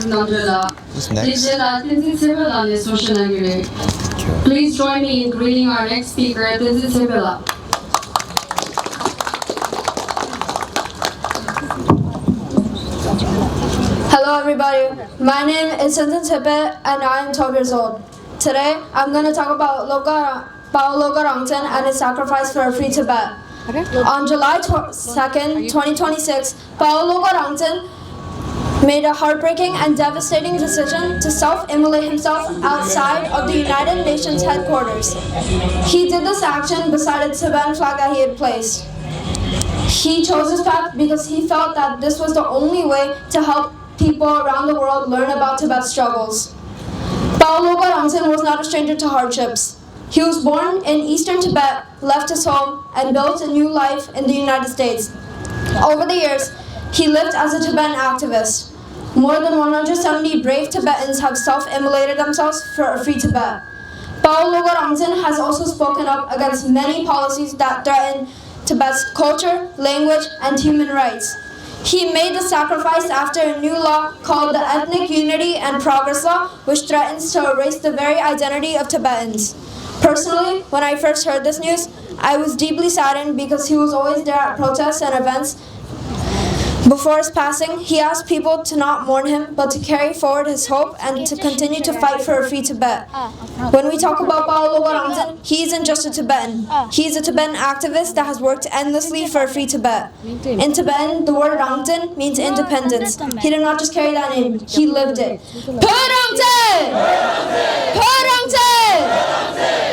남자다. Who's next? 이제나 Tenzin Tsepal 소신하기를. Please join me in greeting our next speaker, Tenzin Tsepal. Hello everybody, my name is Tenzin Tsepal and I am 12 years old. Today I'm going to talk about Logarangten and his sacrifice for a free Tibet. On July 2nd, 2026, Logarangten made a heartbreaking and devastating decision to self-immolate himself outside of the United Nations headquarters. He did this action beside a Tibetan flag that he had placed. He chose this path because he felt that this was the only way to help people around the world learn about Tibet's struggles. Logarangten was not a stranger to hardships. He was born in eastern Tibet, left his home, and built a new life in the United States. Over the years, he lived as a Tibetan activist. More than 170 brave Tibetans have self-immolated themselves for a free Tibet. Logarangten has also spoken up against many policies that threaten Tibet's culture, language, and human rights. He made the sacrifice after a new law called the Ethnic Unity and Progress Law, which threatens to erase the very identity of Tibetans. Personally, when I first heard this news, I was deeply saddened because he was always there at protests and events. Before his passing, he asked people to not mourn him, but to carry forward his hope and to continue to fight for a free Tibet. When we talk about Logarangten, he isn't just a Tibetan. He is a Tibetan activist that has worked endlessly for a free Tibet. In Tibetan, the word Rangten means independence. He did not just carry that name, he lived it. Rangten! Rangten!